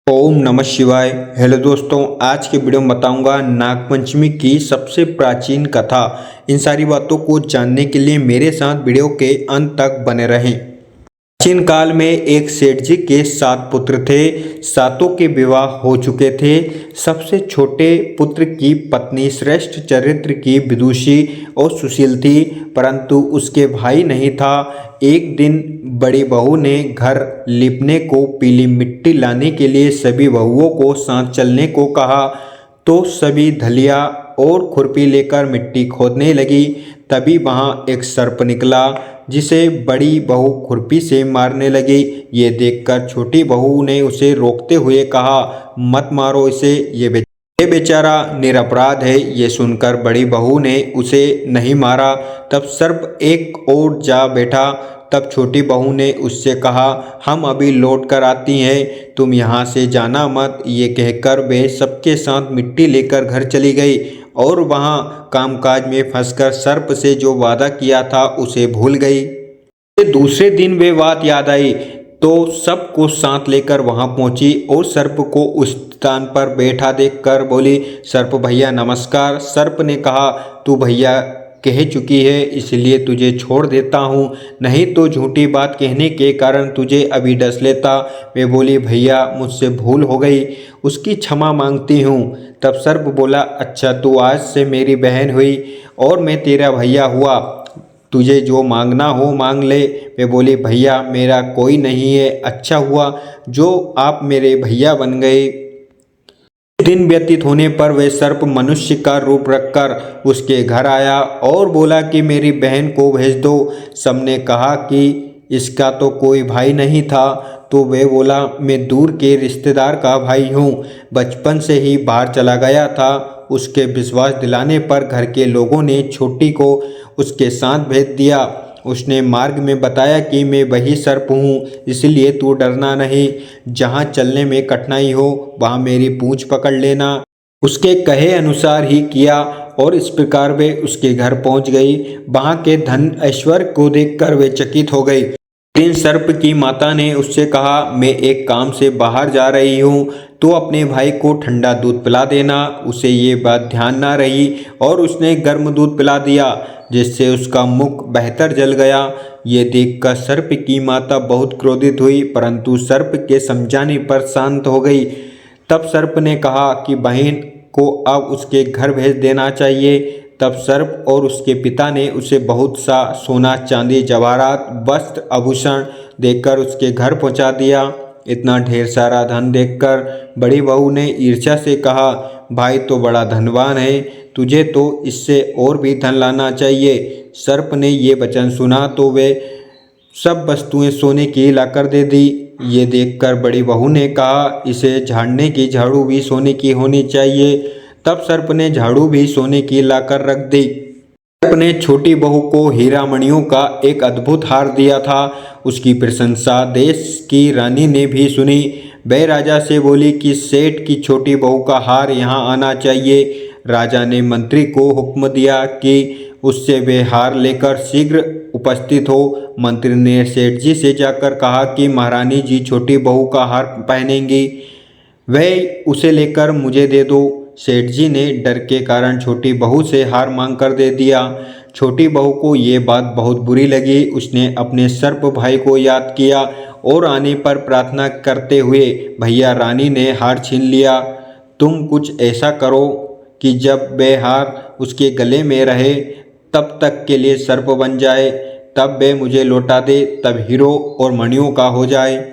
ओम नमः शिवाय। हेलो दोस्तों, आज के वीडियो में बताऊंगा नागपंचमी की सबसे प्राचीन कथा। इन सारी बातों को जानने के लिए मेरे साथ वीडियो के अंत तक बने रहें। प्राचीन काल में एक सेठ जी के 7 पुत्र थे। सातों के विवाह हो चुके थे। सबसे छोटे पुत्र की पत्नी श्रेष्ठ चरित्र की विदुषी और सुशील थी, परंतु उसके भाई नहीं था। एक दिन बड़ी बहू ने घर लिपने को पीली मिट्टी लाने के लिए सभी बहुओं को साथ चलने को कहा, तो सभी धलिया और खुरपी लेकर मिट्टी खोदने लगी। तभी वहाँ एक सर्प निकला, जिसे बड़ी बहू खुरपी से मारने लगी। ये देखकर छोटी बहू ने उसे रोकते हुए कहा, मत मारो इसे, ये बेचारा निरपराध है। ये सुनकर बड़ी बहू ने उसे नहीं मारा। तब सर्प एक ओर जा बैठा। तब छोटी बहू ने उससे कहा, हम अभी लौट कर आती हैं, तुम यहाँ से जाना मत। ये कहकर वे सबके साथ मिट्टी लेकर घर चली गई और वहाँ कामकाज में फंसकर सर्प से जो वादा किया था उसे भूल गई। दूसरे दिन वे बात याद आई तो सबको साथ लेकर वहां पहुंची और सर्प को उस स्थान पर बैठा देखकर बोली, सर्प भैया नमस्कार। सर्प ने कहा, तू भैया कह चुकी है इसलिए तुझे छोड़ देता हूँ, नहीं तो झूठी बात कहने के कारण तुझे अभी डस लेता। वे बोली, भैया मुझसे भूल हो गई, उसकी क्षमा मांगती हूँ। तब सर्प बोला, अच्छा तू आज से मेरी बहन हुई और मैं तेरा भैया हुआ, तुझे जो मांगना हो मांग ले। वे बोली, भैया मेरा कोई नहीं है, अच्छा हुआ जो आप मेरे भैया बन गए। दिन व्यतीत होने पर वह सर्प मनुष्य का रूप रखकर उसके घर आया और बोला कि मेरी बहन को भेज दो। सबने कहा कि इसका तो कोई भाई नहीं था, तो वह बोला, मैं दूर के रिश्तेदार का भाई हूँ, बचपन से ही बाहर चला गया था। उसके विश्वास दिलाने पर घर के लोगों ने छोटी को उसके साथ भेज दिया। उसने मार्ग में बताया कि मैं वही सर्प हूँ, इसलिए तू डरना नहीं। जहाँ चलने में कठिनाई हो वहाँ मेरी पूँछ पकड़ लेना। उसके कहे अनुसार ही किया और इस प्रकार वे उसके घर पहुँच गई। वहाँ के धन ऐश्वर्य को देखकर वे चकित हो गई। लेकिन सर्प की माता ने उससे कहा, मैं एक काम से बाहर जा रही हूँ, तो अपने भाई को ठंडा दूध पिला देना। उसे ये बात ध्यान ना रही और उसने गर्म दूध पिला दिया, जिससे उसका मुख बेहतर जल गया। ये देखकर सर्प की माता बहुत क्रोधित हुई, परंतु सर्प के समझाने पर शांत हो गई। तब सर्प ने कहा कि बहन को अब उसके घर भेज देना चाहिए। तब सर्प और उसके पिता ने उसे बहुत सा सोना चांदी जवाहरात वस्त्र आभूषण देकर उसके घर पहुंचा दिया। इतना ढेर सारा धन देखकर बड़ी बहू ने ईर्ष्या से कहा, भाई तो बड़ा धनवान है, तुझे तो इससे और भी धन लाना चाहिए। सर्प ने ये वचन सुना तो वे सब वस्तुएं सोने की लाकर दे दी। ये देखकर बड़ी बहू ने कहा, इसे झाड़ने की झाड़ू भी सोने की होनी चाहिए। तब सर्प ने झाड़ू भी सोने की लाकर रख दी। सर्प ने छोटी बहू को हीरा मणियों का एक अद्भुत हार दिया था। उसकी प्रशंसा देश की रानी ने भी सुनी। वह राजा से बोली कि सेठ की छोटी बहू का हार यहाँ आना चाहिए। राजा ने मंत्री को हुक्म दिया कि उससे वे हार लेकर शीघ्र उपस्थित हो। मंत्री ने सेठ जी से जाकर कहा कि महारानी जी छोटी बहू का हार पहनेंगी, वह उसे लेकर मुझे दे दो। सेठ जी ने डर के कारण छोटी बहू से हार मांग कर दे दिया। छोटी बहू को ये बात बहुत बुरी लगी। उसने अपने सर्प भाई को याद किया और आने पर प्रार्थना करते हुए, भैया रानी ने हार छीन लिया, तुम कुछ ऐसा करो कि जब वह हार उसके गले में रहे तब तक के लिए सर्प बन जाए, तब वह मुझे लौटा दे, तब हीरो और मणियों का हो जाए।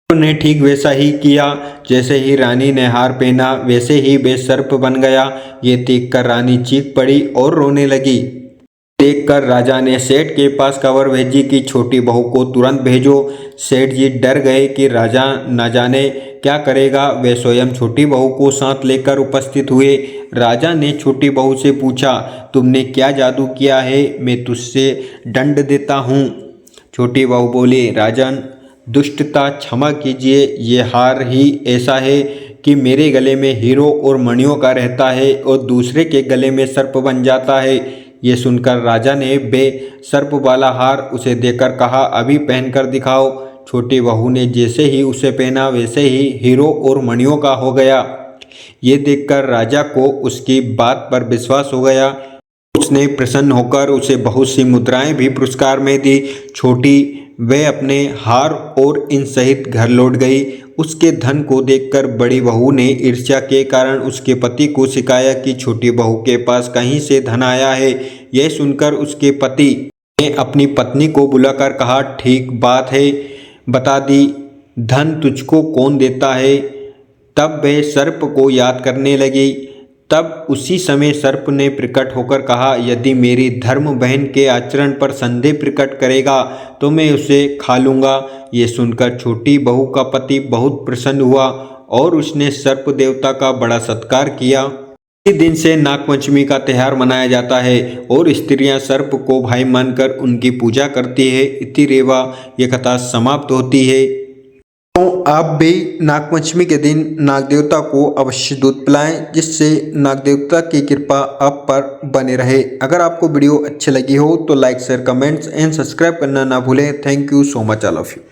ने ठीक वैसा ही किया। जैसे ही रानी ने हार पहना वैसे ही वे सर्प बन गया। ये देखकर रानी चीख पड़ी और रोने लगी। देखकर राजा ने सेठ के पास खबर भेजी कि छोटी बहू को तुरंत भेजो। सेठ जी डर गए कि राजा न जाने क्या करेगा। वे स्वयं छोटी बहू को साथ लेकर उपस्थित हुए। राजा ने छोटी बहू से पूछा, तुमने क्या जादू किया है, मैं तुझसे दंड देता हूँ। छोटी बहू बोली, राजन दुष्टता क्षमा कीजिए, ये हार ही ऐसा है कि मेरे गले में हीरो और मणियों का रहता है और दूसरे के गले में सर्प बन जाता है। ये सुनकर राजा ने बे सर्प वाला हार उसे देकर कहा, अभी पहनकर दिखाओ। छोटी बहू ने जैसे ही उसे पहना वैसे ही हीरो और मणियों का हो गया। ये देखकर राजा को उसकी बात पर विश्वास हो गया। उसने प्रसन्न होकर उसे बहुत सी मुद्राएं भी पुरस्कार में दी। छोटी वह अपने हार और इन सहित घर लौट गई। उसके धन को देखकर बड़ी बहू ने ईर्ष्या के कारण उसके पति को सिखाया कि छोटी बहू के पास कहीं से धन आया है। यह सुनकर उसके पति ने अपनी पत्नी को बुलाकर कहा, ठीक बात है, बता दी, धन तुझको कौन देता है। तब वह सर्प को याद करने लगी। तब उसी समय सर्प ने प्रकट होकर कहा, यदि मेरी धर्म बहन के आचरण पर संदेह प्रकट करेगा तो मैं उसे खा लूँगा। ये सुनकर छोटी बहू का पति बहुत प्रसन्न हुआ और उसने सर्प देवता का बड़ा सत्कार किया। इसी दिन से नागपंचमी का त्यौहार मनाया जाता है और स्त्रियां सर्प को भाई मानकर उनकी पूजा करती है। इति रेवा ये कथा समाप्त होती है। तो आप भी नागपंचमी के दिन नाग देवता को अवश्य दूध पिलाएं, जिससे नाग देवता की कृपा आप पर बने रहे। अगर आपको वीडियो अच्छी लगी हो तो like share comments and subscribe करना ना भूलें। Thank you so much all of you.